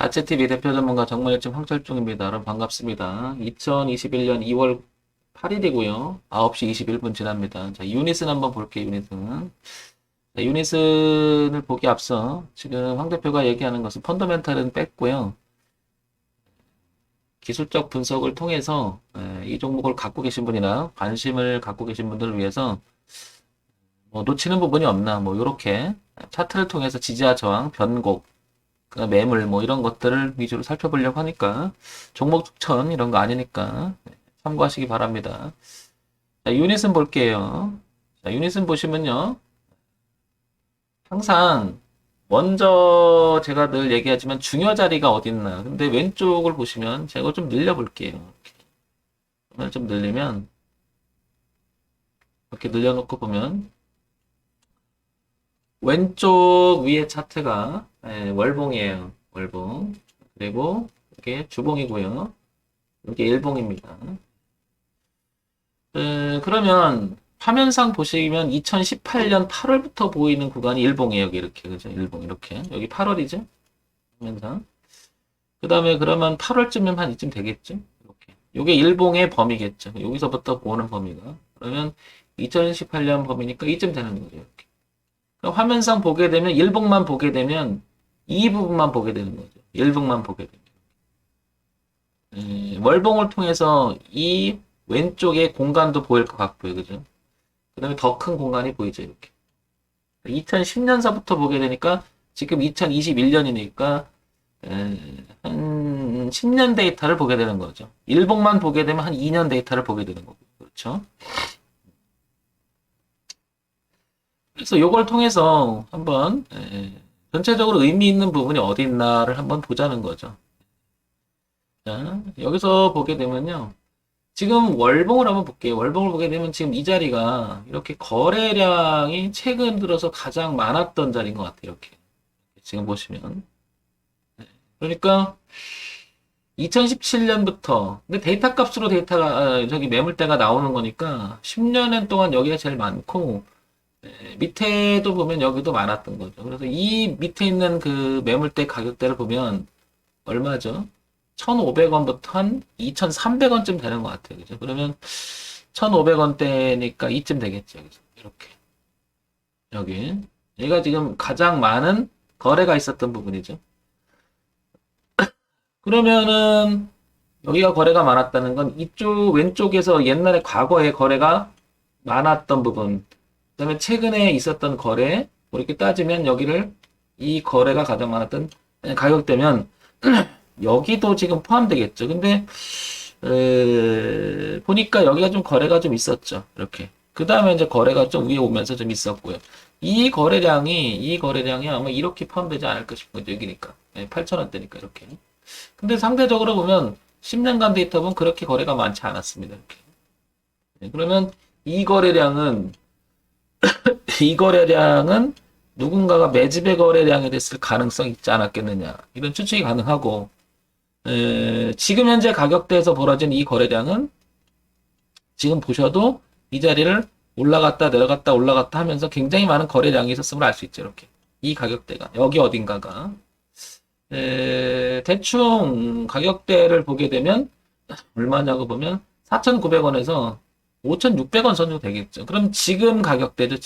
가채TV 대표 전문가 정모일침 황철중입니다. 여러분 반갑습니다. 2021년 2월 8일이고요. 9시 21분 지납니다. 자, 유닛은 한번 볼게요. 유닛은. 자, 유닛을 보기 앞서 지금 황 대표가 얘기하는 것은 펀더멘탈은 뺐고요. 기술적 분석을 통해서 이 종목을 갖고 계신 분이나 관심을 갖고 계신 분들을 위해서 뭐 놓치는 부분이 없나 뭐 이렇게 차트를 통해서 지지와 저항, 변곡, 매물 뭐 이런 것들을 위주로 살펴보려고 하니까 종목 추천 이런 거 아니니까 참고하시기 바랍니다. 자, 유닛은 볼게요. 자, 유닛은 보시면요. 항상 먼저 제가 늘 얘기하지만 중요 자리가 어디 있나. 근데 왼쪽을 보시면 제가 좀 늘려볼게요. 이렇게. 좀 늘리면 이렇게 늘려놓고 보면 왼쪽 위에 차트가 월봉이에요. 월봉. 그리고 이게 주봉이고요. 이게 일봉입니다. 그러면 화면상 보시면 2018년 8월부터 보이는 구간이 일봉이에요. 여기 이렇게 그죠? 일봉 이렇게. 여기 8월이죠? 화면상. 그 다음에 그러면 8월쯤이면 한 이쯤 되겠죠? 이렇게. 요게 일봉의 범위겠죠. 여기서부터 보는 범위가. 그러면 2018년 범위니까 이쯤 되는 거죠. 이렇게. 화면상 보게 되면 일봉만 보게 되면 이 부분만 보게 되는 거죠. 일봉만 보게 되면. 월봉을 통해서 이 왼쪽에 공간도 보일 것 같고요. 그죠? 그 다음에 더 큰 공간이 보이죠. 이렇게. 2010년서부터 보게 되니까 지금 2021년이니까 한 10년 데이터를 보게 되는 거죠. 일봉만 보게 되면 한 2년 데이터를 보게 되는 거고. 그렇죠? 그래서 요걸 통해서 한번 전체적으로 의미 있는 부분이 어디 있나를 한번 보자는 거죠. 자, 여기서 보게 되면요. 지금 월봉을 한번 볼게요. 월봉을 보게 되면 지금 이 자리가 이렇게 거래량이 최근 들어서 가장 많았던 자리인 것 같아요. 이렇게. 지금 보시면. 그러니까 2017년부터 근데 데이터 값으로 데이터가 저기 매물대가 나오는 거니까 10년 동안 여기가 제일 많고 밑에도 보면 여기도 많았던 거죠. 그래서 이 밑에 있는 그 매물대 가격대를 보면 얼마죠? 1,500원부터 한 2,300원쯤 되는 것 같아요. 그죠? 그러면 1,500원대니까 이쯤 되겠죠. 그죠? 이렇게. 여기. 얘가 지금 가장 많은 거래가 있었던 부분이죠. 그러면은 여기가 거래가 많았다는 건 이쪽 왼쪽에서 옛날에 과거에 거래가 많았던 부분, 그 다음에 최근에 있었던 거래, 뭐 이렇게 따지면 여기를 이 거래가 가장 많았던 가격대면 여기도 지금 포함되겠죠. 근데 보니까 여기가 좀 거래가 좀 있었죠. 이렇게. 그 다음에 이제 거래가 좀 위에 오면서 좀 있었고요. 이 거래량이 아마 이렇게 포함되지 않을까 싶은 거죠. 여기니까. 8,000원대니까 이렇게. 근데 상대적으로 보면 10년간 데이터 보면 그렇게 거래가 많지 않았습니다. 이렇게. 그러면 이 거래량은 이 거래량은 누군가가 매집의 거래량이 됐을 가능성이 있지 않았겠느냐. 이런 추측이 가능하고 지금 현재 가격대에서 벌어진 이 거래량은 지금 보셔도 이 자리를 올라갔다 내려갔다 올라갔다 하면서 굉장히 많은 거래량이 있었음을 알 수 있죠. 이렇게. 이 가격대가. 여기 어딘가가. 대충 가격대를 보게 되면 얼마냐고 보면 4,900원에서 5,600원 선정 되겠죠. 그럼 지금 가격대죠.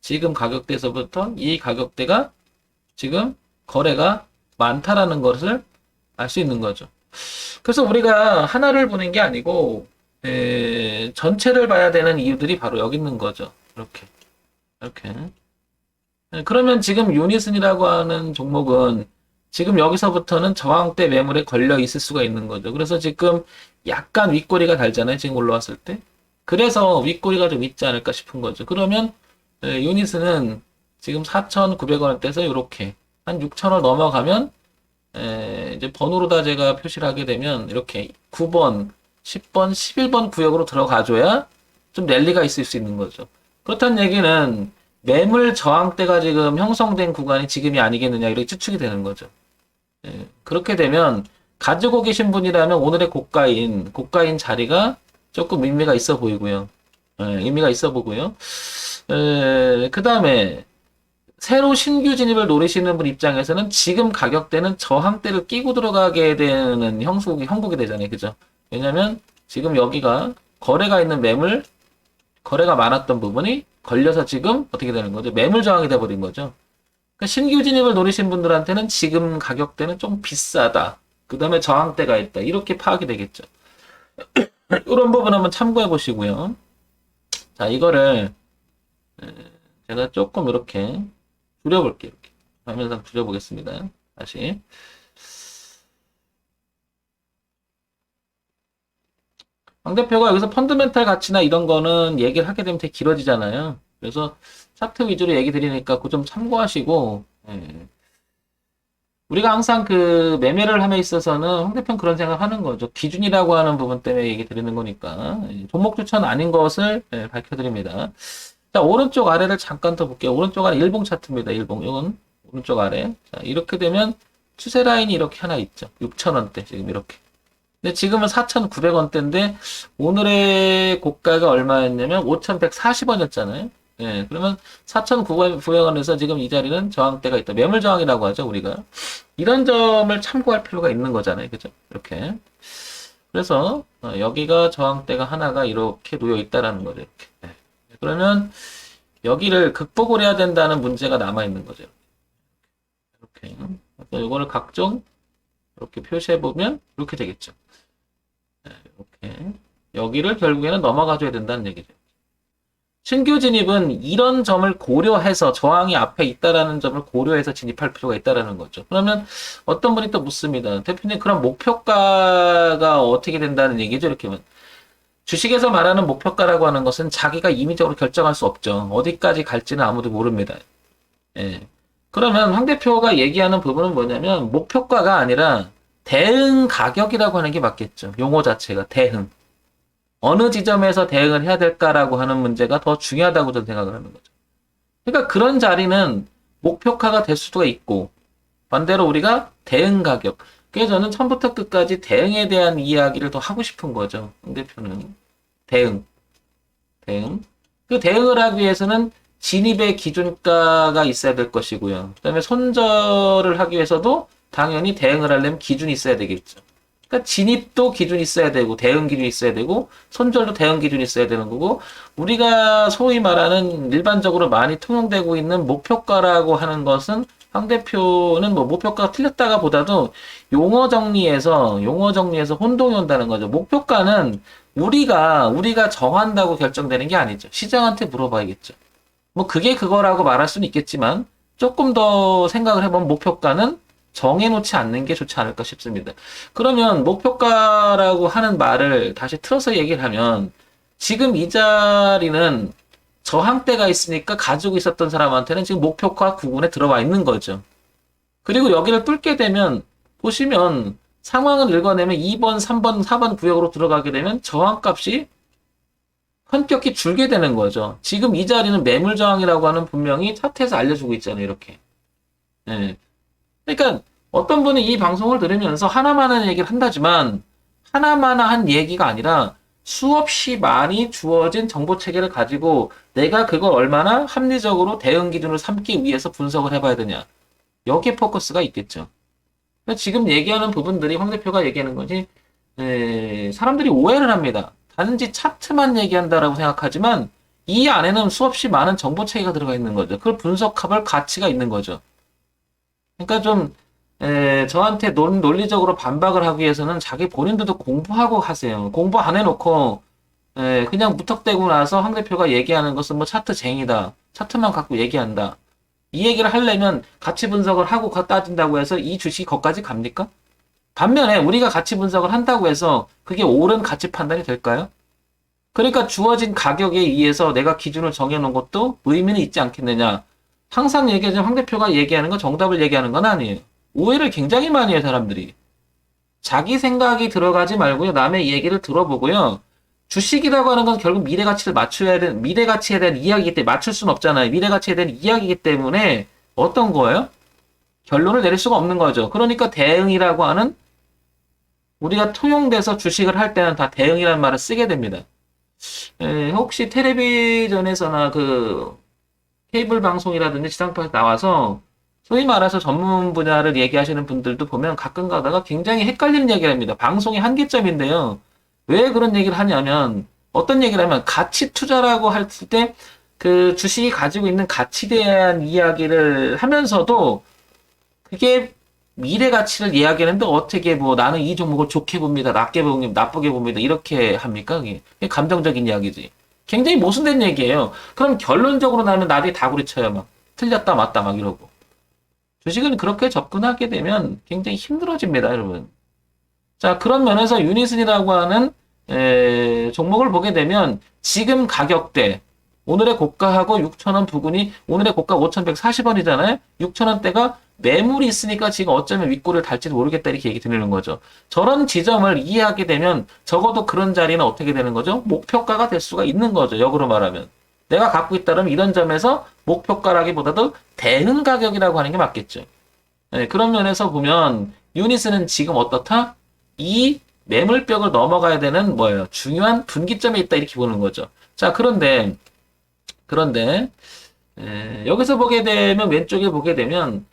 지금 가격대에서부터 이 가격대가 지금 거래가 많다라는 것을 알 수 있는 거죠. 그래서 우리가 하나를 보는 게 아니고 전체를 봐야 되는 이유들이 바로 여기 있는 거죠. 이렇게. 그러면 지금 유니슨이라고 하는 종목은 지금 여기서부터는 저항대 매물에 걸려 있을 수가 있는 거죠. 그래서 지금 약간 윗꼬리가 달잖아요. 지금 올라왔을 때. 그래서 윗꼬리가 좀 있지 않을까 싶은 거죠. 그러면 유니슨은 지금 4,900원대에서 이렇게 한 6,000원 넘어가면 이제 번호로다 제가 표시를 하게 되면 이렇게 9번, 10번, 11번 구역으로 들어가줘야 좀 랠리가 있을 수 있는 거죠. 그렇다는 얘기는 매물 저항대가 지금 형성된 구간이 지금이 아니겠느냐 이렇게 추측이 되는 거죠. 그렇게 되면 가지고 계신 분이라면 오늘의 고가인 자리가 조금 의미가 있어 보이고요. 의미가 있어 보고요. 그 다음에 새로 신규 진입을 노리시는 분 입장에서는 지금 가격대는 저항대를 끼고 들어가게 되는 형국이 되잖아요. 그죠? 왜냐면 지금 여기가 거래가 있는 거래가 많았던 부분이 걸려서 지금 어떻게 되는 거죠? 매물 저항이 돼버린 거죠. 그러니까 신규 진입을 노리신 분들한테는 지금 가격대는 좀 비싸다. 그 다음에 저항대가 있다. 이렇게 파악이 되겠죠. 이런 부분 한번 참고해 보시고요. 자, 이거를 제가 조금 이렇게 줄여볼게요. 이렇게 화면상 줄여보겠습니다. 다시. 황 대표가 여기서 펀드멘탈 가치나 이런 거는 얘기를 하게 되면 되게 길어지잖아요. 그래서 차트 위주로 얘기 드리니까 그 좀 참고하시고, 예. 우리가 항상 그 매매를 함에 있어서는 황 대표는 그런 생각하는 거죠. 기준이라고 하는 부분 때문에 얘기 드리는 거니까. 종목 추천 아닌 것을 밝혀드립니다. 자, 오른쪽 아래를 잠깐 더 볼게요. 오른쪽 아래 일봉 차트입니다. 일봉. 이건 오른쪽 아래. 자, 이렇게 되면 추세 라인이 이렇게 하나 있죠. 6,000원대. 지금 이렇게. 근데 지금은 4,900원대인데 오늘의 고가가 얼마였냐면 5,140원이었잖아요. 예, 그러면 4,900원에서 지금 이 자리는 저항대가 있다. 매물 저항이라고 하죠, 우리가. 이런 점을 참고할 필요가 있는 거잖아요. 그죠? 이렇게. 그래서 여기가 저항대가 하나가 이렇게 놓여 있다라는 거죠. 이렇게. 예. 그러면 여기를 극복을 해야 된다는 문제가 남아 있는 거죠. 이렇게. 그래서 이거를 각종 이렇게 표시해 보면 이렇게 되겠죠. 이렇게. 여기를 결국에는 넘어가줘야 된다는 얘기죠. 신규 진입은 이런 점을 고려해서 저항이 앞에 있다라는 점을 고려해서 진입할 필요가 있다라는 거죠. 그러면 어떤 분이 또 묻습니다. 대표님, 그럼 목표가가 어떻게 된다는 얘기죠? 이렇게 하면. 주식에서 말하는 목표가라고 하는 것은 자기가 임의적으로 결정할 수 없죠. 어디까지 갈지는 아무도 모릅니다. 예. 그러면 황 대표가 얘기하는 부분은 뭐냐면 목표가가 아니라 대응 가격이라고 하는 게 맞겠죠. 용어 자체가 대응. 어느 지점에서 대응을 해야 될까라고 하는 문제가 더 중요하다고 저는 생각을 하는 거죠. 그러니까 그런 자리는 목표가가 될 수도 있고 반대로 우리가 대응 가격. 그래서 저는 처음부터 끝까지 대응에 대한 이야기를 더 하고 싶은 거죠. 황 대표는. 대응. 대응. 그 대응을 하기 위해서는 진입의 기준가가 있어야 될 것이고요. 그다음에 손절을 하기 위해서도 당연히 대응을 하려면 기준이 있어야 되겠죠. 그러니까 진입도 기준이 있어야 되고 대응 기준이 있어야 되고 손절도 대응 기준이 있어야 되는 거고 우리가 소위 말하는 일반적으로 많이 통용되고 있는 목표가라고 하는 것은 황 대표는 뭐 목표가가 틀렸다가 보다도 용어 정리에서 혼동이 온다는 거죠. 목표가는 우리가 정한다고 결정되는 게 아니죠. 시장한테 물어봐야겠죠. 뭐 그게 그거라고 말할 수는 있겠지만 조금 더 생각을 해보면 목표가는 정해놓지 않는 게 좋지 않을까 싶습니다. 그러면 목표가라고 하는 말을 다시 틀어서 얘기를 하면 지금 이 자리는 저항대가 있으니까 가지고 있었던 사람한테는 지금 목표가 구간에 들어와 있는 거죠. 그리고 여기를 뚫게 되면 보시면 상황을 읽어내면 2번, 3번, 4번 구역으로 들어가게 되면 저항값이 현격히 줄게 되는 거죠. 지금 이 자리는 매물 저항이라고 하는 분명히 차트에서 알려주고 있잖아요. 이렇게. 예. 그러니까 어떤 분이 이 방송을 들으면서 하나만한 얘기를 한다지만 하나만한 얘기가 아니라 수없이 많이 주어진 정보 체계를 가지고 내가 그걸 얼마나 합리적으로 대응 기준을 삼기 위해서 분석을 해봐야 되냐. 여기에 포커스가 있겠죠. 지금 얘기하는 부분들이 황 대표가 얘기하는 것이 사람들이 오해를 합니다. 단지 차트만 얘기한다라고 생각하지만 이 안에는 수없이 많은 정보 체계가 들어가 있는 거죠. 그걸 분석해볼 가치가 있는 거죠. 그러니까 좀 저한테 논리적으로 반박을 하기 위해서는 자기 본인들도 공부하고 하세요. 공부 안 해놓고 그냥 무턱대고 나서 황 대표가 얘기하는 것은 뭐 차트쟁이다. 차트만 갖고 얘기한다. 이 얘기를 하려면 가치 분석을 하고 따진다고 해서 이 주식이 거기까지 갑니까? 반면에 우리가 가치 분석을 한다고 해서 그게 옳은 가치 판단이 될까요? 그러니까 주어진 가격에 의해서 내가 기준을 정해놓은 것도 의미는 있지 않겠느냐. 항상 얘기하지만 황 대표가 얘기하는 건 정답을 얘기하는 건 아니에요. 오해를 굉장히 많이 해요, 사람들이. 자기 생각이 들어가지 말고요. 남의 얘기를 들어보고요. 주식이라고 하는 건 결국 미래 가치를 맞춰야 되는, 미래 가치에 대한 이야기이기 때문에 맞출 수는 없잖아요. 미래 가치에 대한 이야기이기 때문에 어떤 거예요? 결론을 내릴 수가 없는 거죠. 그러니까 대응이라고 하는 우리가 통용돼서 주식을 할 때는 다 대응이라는 말을 쓰게 됩니다. 혹시 텔레비전에서나 케이블 방송이라든지 지상파에서 나와서 소위 말해서 전문 분야를 얘기하시는 분들도 보면 가끔 가다가 굉장히 헷갈리는 얘기를 합니다. 방송의 한계점인데요. 왜 그런 얘기를 하냐면 어떤 얘기를 하면 가치 투자라고 할 때 그 주식이 가지고 있는 가치에 대한 이야기를 하면서도 그게 미래 가치를 이야기하는데 어떻게 뭐 나는 이 종목을 좋게 봅니다. 나쁘게 봅니다. 나쁘게 봅니다. 이렇게 합니까? 그게 감정적인 이야기지. 굉장히 모순된 얘기예요. 그럼 결론적으로 나면 나중에 다구리 쳐요. 막 틀렸다 맞다 막 이러고. 주식은 그렇게 접근하게 되면 굉장히 힘들어집니다, 여러분. 자, 그런 면에서 유니슨이라고 하는 종목을 보게 되면 지금 가격대 오늘의 고가하고 6,000원 부근이 오늘의 고가 5,140원이잖아요. 6,000원대가 매물이 있으니까 지금 어쩌면 윗골을 달지도 모르겠다 이렇게 얘기 드리는 거죠. 저런 지점을 이해하게 되면 적어도 그런 자리는 어떻게 되는 거죠? 목표가가 될 수가 있는 거죠. 역으로 말하면. 내가 갖고 있다면 이런 점에서 목표가라기보다도 대응 가격이라고 하는 게 맞겠죠. 네, 그런 면에서 보면 유니스는 지금 어떻다? 이 매물벽을 넘어가야 되는 뭐예요? 중요한 분기점에 있다 이렇게 보는 거죠. 자, 그런데 여기서 보게 되면 왼쪽에 보게 되면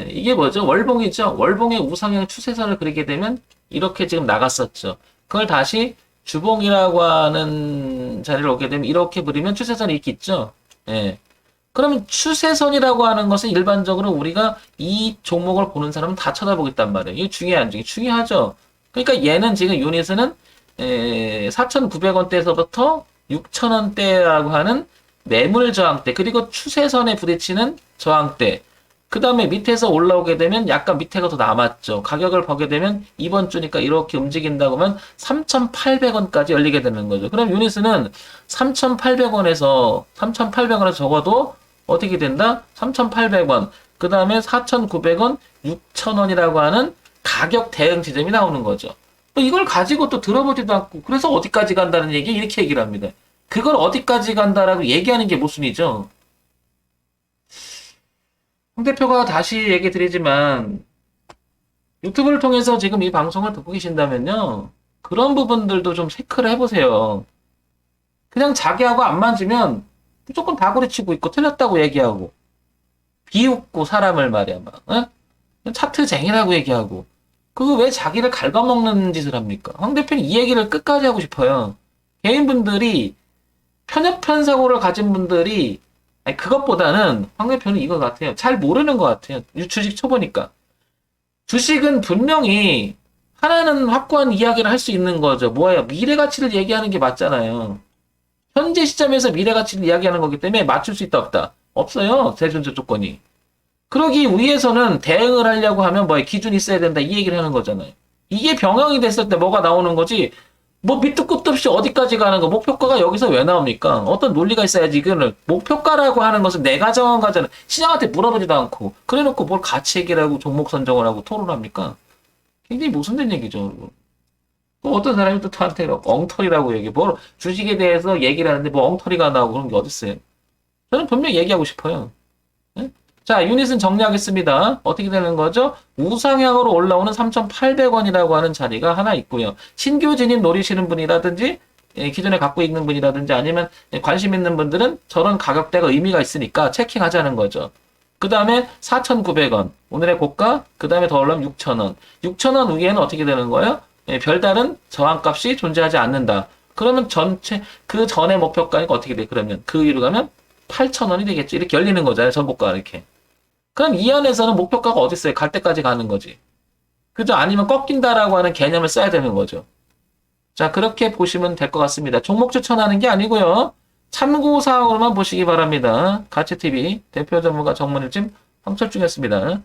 이게 뭐죠? 월봉이죠. 월봉의 우상향 추세선을 그리게 되면 이렇게 지금 나갔었죠. 그걸 다시 주봉이라고 하는 자리를 오게 되면 이렇게 그리면 추세선이 이렇게 있죠. 예. 그러면 추세선이라고 하는 것은 일반적으로 우리가 이 종목을 보는 사람은 다 쳐다보겠단 말이에요. 이게 중요한지 중요하죠. 그러니까 얘는 지금 유닛은 4,900원대에서부터 6,000원대라고 하는 매물 저항대 그리고 추세선에 부딪히는 저항대 그 다음에 밑에서 올라오게 되면 약간 밑에가 더 남았죠. 가격을 보게 되면 이번 주니까 이렇게 움직인다고 하면 3,800원까지 열리게 되는 거죠. 그럼 유니스는 3,800원에서 적어도 어떻게 된다? 3,800원. 그 다음에 4,900원, 6,000원이라고 하는 가격 대응 지점이 나오는 거죠. 이걸 가지고 또 들어보지도 않고 그래서 어디까지 간다는 얘기 이렇게 얘기를 합니다. 그걸 어디까지 간다라고 얘기하는 게 모순이죠. 홍 대표가 다시 얘기 드리지만 유튜브를 통해서 지금 이 방송을 듣고 계신다면요. 그런 부분들도 좀 체크를 해보세요. 그냥 자기하고 안 맞으면 무조건 다구리치고 있고 틀렸다고 얘기하고 비웃고 사람을 말이야 막 차트쟁이라고 얘기하고 그거 왜 자기를 갉아먹는 짓을 합니까? 황 대표는 이 얘기를 끝까지 하고 싶어요. 개인분들이 편협한 사고를 가진 분들이 아니, 그것보다는 황 대표는 이거 같아요. 잘 모르는 것 같아요. 주식 쳐보니까. 주식은 분명히 하나는 확고한 이야기를 할 수 있는 거죠. 뭐예요? 미래 가치를 얘기하는 게 맞잖아요. 현재 시점에서 미래 가치를 이야기하는 거기 때문에 맞출 수 있다 없다. 없어요. 대전제 조건이. 그러기 위해서는 대응을 하려고 하면 뭐예요? 기준이 있어야 된다. 이 얘기를 하는 거잖아요. 이게 병행이 됐을 때 뭐가 나오는 거지? 뭐 밑도 끝도 없이 어디까지 가는 거 목표가가 여기서 왜 나옵니까? 어떤 논리가 있어야지 이거는 목표가라고 하는 것은 내가 정한 거잖아. 시장한테 물어보지도 않고 그래놓고 뭘 가치 얘기를 하고 종목 선정을 하고 토론합니까? 굉장히 모순된 얘기죠. 여러분. 또 어떤 사람이 또 저한테 엉터리라고 얘기해. 뭐 주식에 대해서 얘기를 하는데 뭐 엉터리가 나오고 그런 게 어딨어요. 저는 분명히 얘기하고 싶어요. 네? 자, 유닛은 정리하겠습니다. 어떻게 되는 거죠? 우상향으로 올라오는 3,800원이라고 하는 자리가 하나 있고요. 신규 진입 노리시는 분이라든지 기존에 갖고 있는 분이라든지 아니면 관심 있는 분들은 저런 가격대가 의미가 있으니까 체킹하자는 거죠. 그 다음에 4,900원. 오늘의 고가. 그 다음에 더 올라오면 6,000원. 6,000원 위에는 어떻게 되는 거예요? 별다른 저항값이 존재하지 않는다. 그러면 전체 그 전에 목표가니까 어떻게 돼? 그러면 그 위로 가면 8,000원이 되겠죠. 이렇게 열리는 거잖아요. 전고가 이렇게. 그럼 이 안에서는 목표가가 어디 있어요? 갈 때까지 가는 거지. 그죠? 아니면 꺾인다라고 하는 개념을 써야 되는 거죠. 자, 그렇게 보시면 될 것 같습니다. 종목 추천하는 게 아니고요. 참고사항으로만 보시기 바랍니다. 가치TV 대표 전문가 정문일진 황철중이었습니다.